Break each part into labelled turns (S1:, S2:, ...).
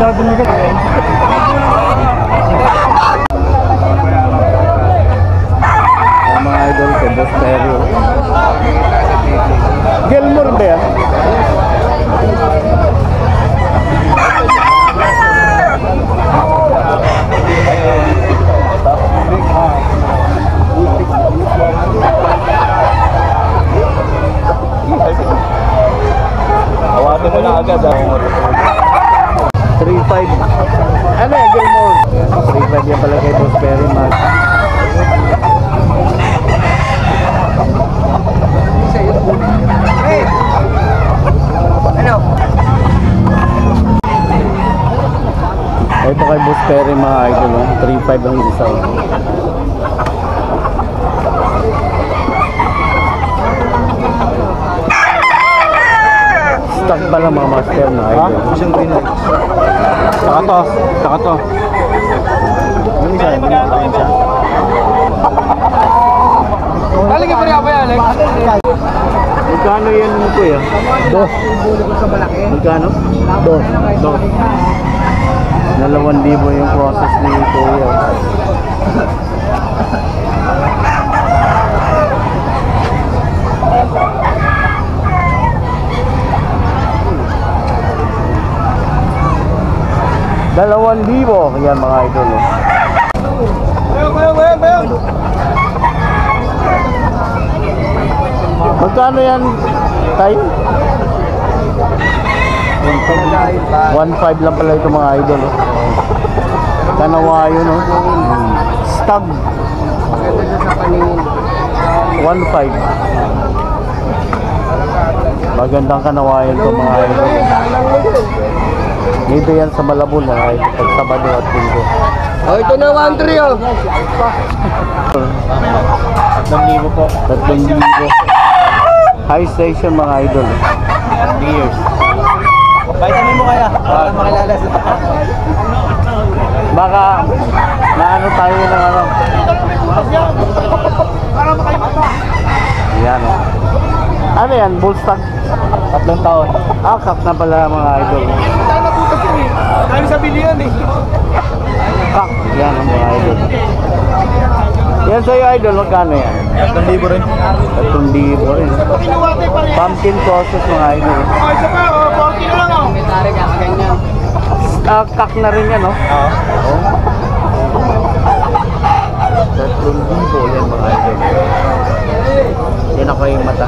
S1: Mga idol, Pedro Stereo. Gilmore ba yan?
S2: Awatin mo na agad.
S1: 3.5. Ano yan, Gilmore? 3.5 yan pala kay Boss Perry Mag.
S3: Hey! Ano?
S1: Ito kay Boss Perry mga idol, 3.5 ang isa. Stock pala mga master na idol.
S2: Isang green light.
S1: Saka to.
S2: Yung isa,
S3: Halika pa rin ako yan, Alex.
S1: Magkano yan mo kuya? Dos. Magkano? Dos. 2,000 yung process ni kuya. $2,000 yan mga idol.
S3: Bayang.
S1: Magkano yan, Tay? 1.5 lang pala ito mga idol. Kanawayo, no? Stag. 1.5. Magandang kanawayan ito mga idol. Dito yan sa Malabon na pag Sabado at Linggo.
S3: Oh, ito na 1-3 oh.
S1: 3,000 po. 3,000. High station mga idol. Years.
S2: vitamin mo kaya para makilala sa
S1: Baka naano tayo ng ano. Yan o. Ano yan? Bullstag?
S2: 3 taon.
S1: Kap na pala mga idol.
S3: Kali sa bilihan eh.
S1: Kak. Yan ang mga idol. Yan sa'yo idol, magkano yan?
S2: 3,000 rin.
S1: 3,000 rin. Pumpkin process mga idol.
S3: Oh, isa pa, 40 na lang oh. Komentary ka, ganyan.
S1: Kak na rin yan, no?
S2: Oo.
S1: 3,000 yan mga idol. Yan ako yung mata.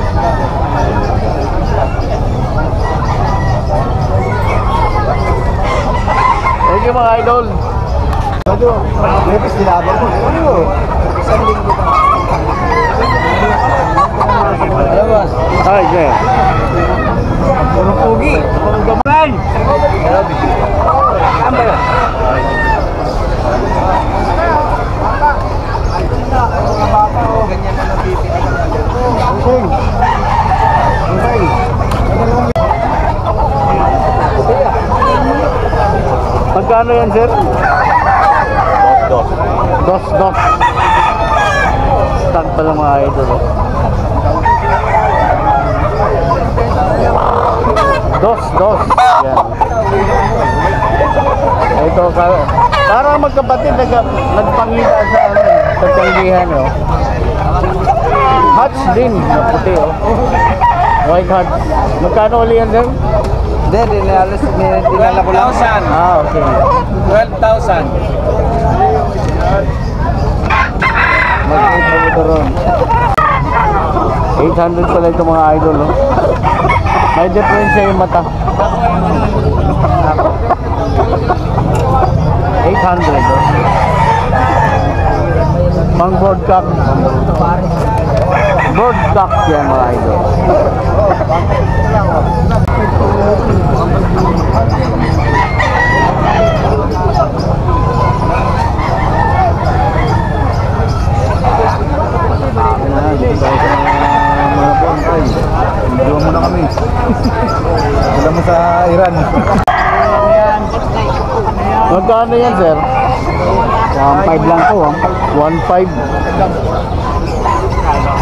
S1: Thank you mga idol.
S2: Lepis nilaban mo. Ano? Isang linggo pa.
S1: Ay, Jay.
S2: Puro pugi. Puro gaman. Saan ba yun? Ganyan na napipitin.
S1: Magkano yan, sir? Dos. Stag pala mga idol. Dos. Yan. Ito, parang magkapatid nagpangita sa tanggihan. Hatch din na puti. White hatch. Magkano uli yan, sir?
S2: Hindi, dinala ko lang.
S3: 12,000.
S1: Okay.
S3: 12,000.
S1: Mag-8 mo ron. 800 pala ito mga idol, no? May difference yung mata. 800, no? Mang broadcock. Broadcock yan mga idol.
S2: Iwan mo na kami. Wala mo sa Iran.
S1: Magkano yan, sir?
S2: 1.5 lang po.
S1: 1.5.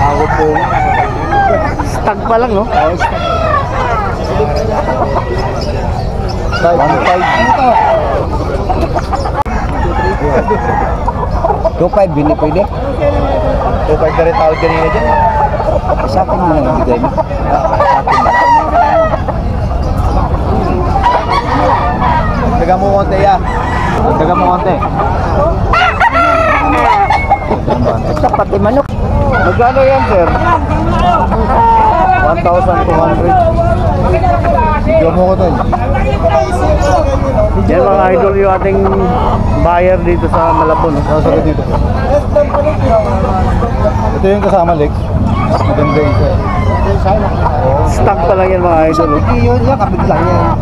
S1: Ako po. Stag pa lang, no?
S2: 1.5.
S1: 2.5, hindi pwede.
S2: 2.5 na rin tawag kanina dyan.
S1: Sa akin mo lang ibigay mo. Sa akin ba?
S2: Daga mo konti ya.
S1: Daga mo konti. Sa pati manok. Magkano yan, sir? 1,200.
S2: Daga mo ko tayo.
S1: Yan mga idol yung ating buyer dito sa Malabon.
S2: Sasagot dito. Ito yung kasama Lex. Maganda isa.
S1: Stock pa lang yan mga idol.
S2: Yun yan, kapit lang yan.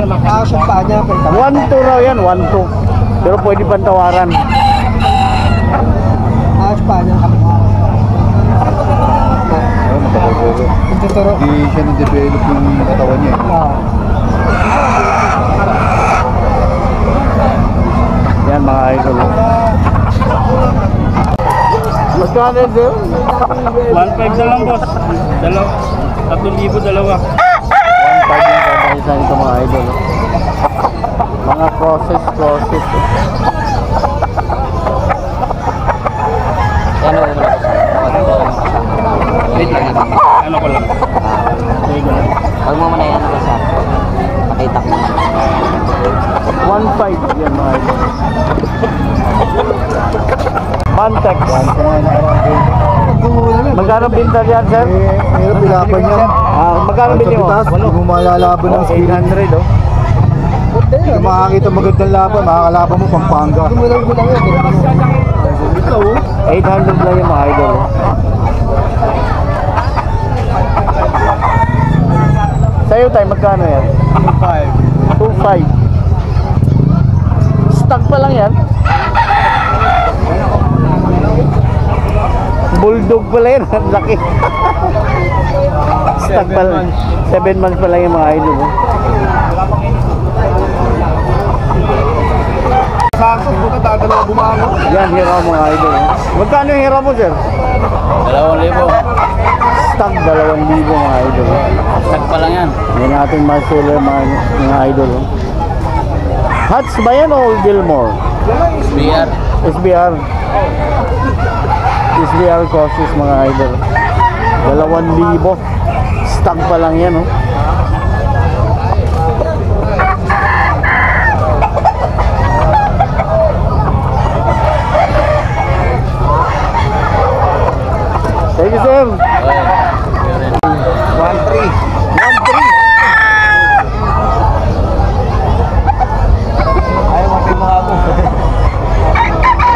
S2: Makakasok pa niya.
S1: 1-2 raw yan, 1-2. Pero pwede pang tawaran.
S2: Makakasok pa niya, kapit lang. Hindi siya na-develop yung katawan niya.
S1: Yan mga idol. Magkano sir?
S3: 1.5 na lang, boss. 3,000 dalawa.
S1: 1.5 yung kakaisan ito mga idol. Mga crosses. Yan o,
S3: Wait lang. Ano ko lang?
S1: huwag mo muna yan ako sa pakita ko. 1.5 yan mga idol. Pantex. Magkano binta yan sir?
S2: Hirap ilaban niya.
S1: Magkano binta mo?
S2: Hindi mo malalaban ng skill.
S1: 800 oh.
S2: Hindi ka makakita magandang laban, makakalaban mo Pampanga.
S1: 800 lang yung mga idol. Sa'yo tayo, magkano yan? 2.5. Stock pa lang yan. Bulldog pala yan, ang laki. Stock pa lang. 7 months pa lang yung mga idol.
S2: Sakto, puta dadalawa bumango.
S1: Yan, hira mga idol. Magkano yung hira mo, sir?
S3: 2,000.
S1: Stock 2,000 mga idol.
S3: Stock pa lang yan.
S1: Yan ating seller mga idol. Hats ba yan o Gilmore?
S3: SBR.
S1: SBR. SBR crosses mga idol. 2,000. Stock pa lang yan oh. Thank you sir. 1.3.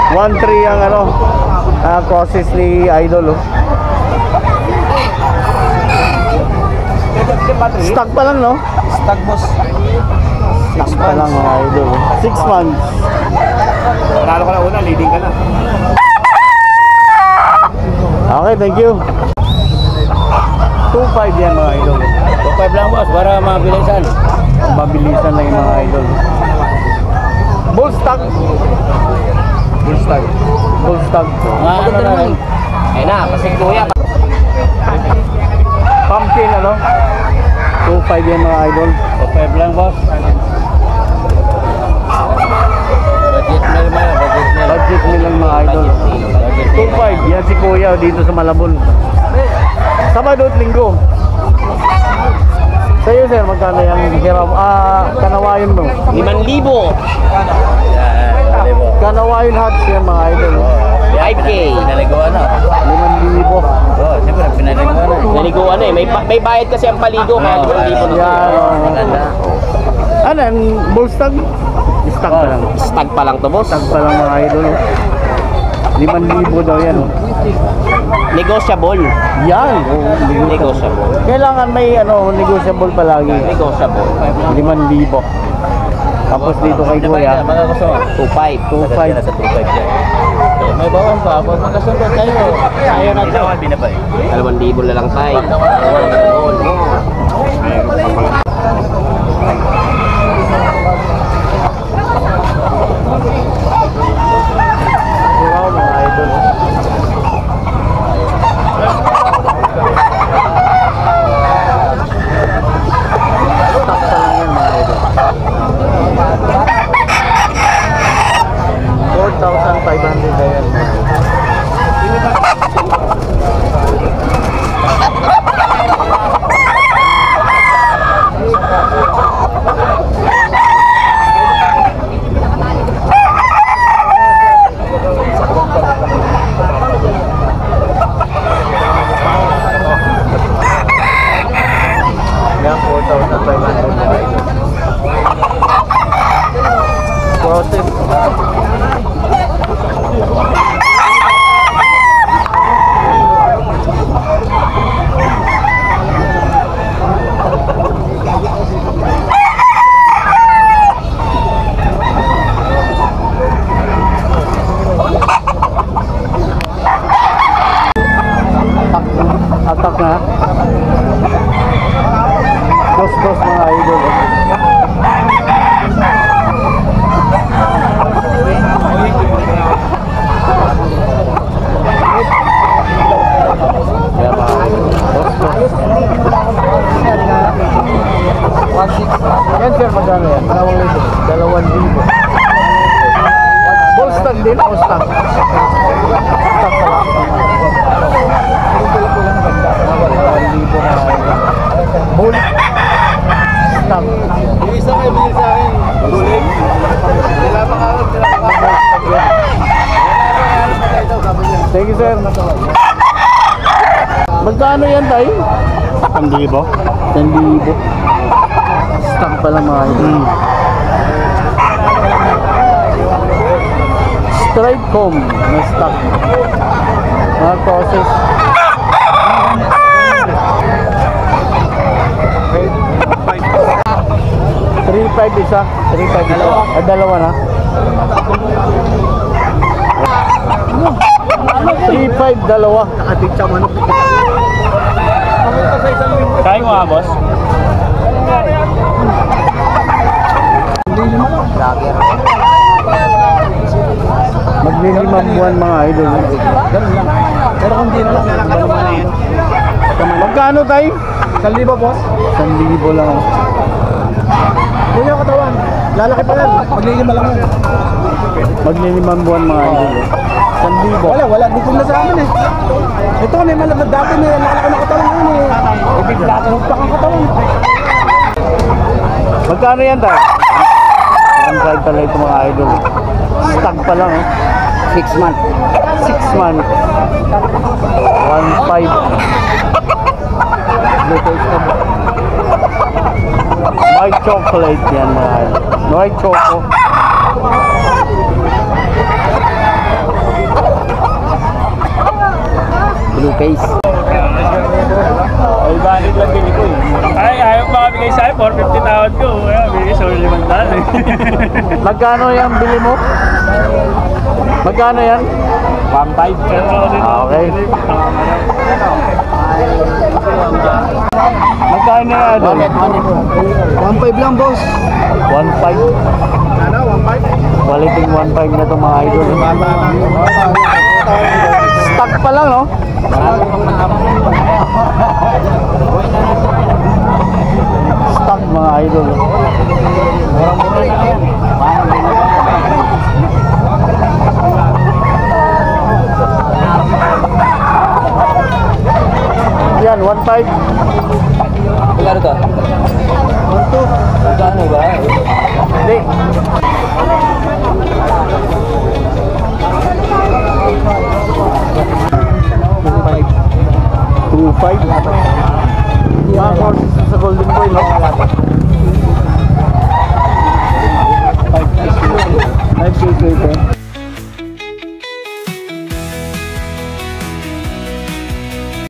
S1: 1.3 ang ano, crosses ni Idol oh. Stock pa lang no?
S2: Stag boss.
S1: Stock pa lang mga Idol. 6 months.
S3: Panalo ka na una, leading ka na.
S1: Okay, thank you. 2.5 yan mga Idol.
S3: 2.5 lang, boss, para mabilisan.
S1: Mabilisan lang yung mga Idol. Bull stock. Bull stock.
S3: Ano na rin? Ayun na, kasi kuya.
S1: Pumpkin ano? 2.5 yan mga Idol.
S3: 2.5 lang, boss. Budget na rin mga,
S1: Budget nilang mga Idol. 2.5 yan si Kuya dito sa Malabon. Sabado at Linggo. Sa'yo sir, magkano yung hiram? Kanawayon mo.
S3: 5,000.
S1: Kanawayon hats yan mga Idol.
S3: 5K. Pinaliguan na.
S1: 5,000.
S3: Oo, siyempre pinaliguan na. Pinaliguan na eh. May bayad kasi ang paligo. Kaya 5,000 na.
S1: Yan. Ano yan? Bull stock? Stock pa lang.
S3: Stag pa lang to, boss.
S1: Stock pa lang mga Idol. 5,000 daw yan.
S3: Negotiable.
S1: Yan.
S3: Negotiable.
S1: Kailangan may ano, negotiable palagi.
S3: Negotiable.
S1: 5,000. Tapos dito kay Kuya,
S3: 2.5.
S1: 2.5.
S3: Nasa 2.5 dyan. May bawan pa. Pag magkasundot tayo, kaya na ito. 2,000 na lang tayo.
S1: Wow, mga idol. Stock pa lang yan mga idol. Process. Atak na. Dos mga idol. Kaya mga idol. Dos. Yan sir, magkano yan? 2,000. Ball stag din o stag? Stag pala. Bulik. Stag.
S2: Yung isa kayo bilhin sa akin. Bulik. Sila makaroon.
S1: Thank you sir. Magkano yan tayo?
S3: 1,000.
S1: 10,000. Stag pala mga idol. Straight comb na stock. Mga process. 3,500 isa. 3,500 dalawa. Dalawa na. 3,500 dalawa.
S2: Nakatik sa manok.
S3: Kaya mo boss?
S1: Maglilimang buwan mga idol.
S2: Ganun lang. Pero kung di na lang, dalawa na yun.
S1: Magkano tayo?
S2: 1,000 boss.
S1: 1,000 lang.
S2: Yun yung katawan. Lalaki pa yan. Maglilima lang yan.
S1: Maglilimang buwan mga idol. 1,000.
S2: Wala. Dito na sa amin eh. Ito may malagad dati may nakalaki na katawan yun eh. Bigla ka nagpak ang katawan.
S1: Magkano yan tayo? 1,500 pala ito mga idol. Stock pa lang
S3: 6 months.
S1: 6 months. 1,500. White chocolate yan mga idol. White choco.
S3: Blue face.
S1: Ay, valid lang din ko
S4: Ay, ayaw makabigay sa akin, 450 tawad ko. Kaya, bigay sa 500.
S1: Magkano yan bili mo? Magkano yan?
S4: 1.5.
S1: Okay. Magkano yan?
S2: 1,500 lang boss.
S1: 1,500.
S2: Ano? 1,500?
S1: Quality 1,500 na itong mga idol. Stock pa lang, no? Stock mga idol. Yan, 1,500.
S3: Magkano to? 1,200. Magkano ba?
S1: Hindi. $2,500.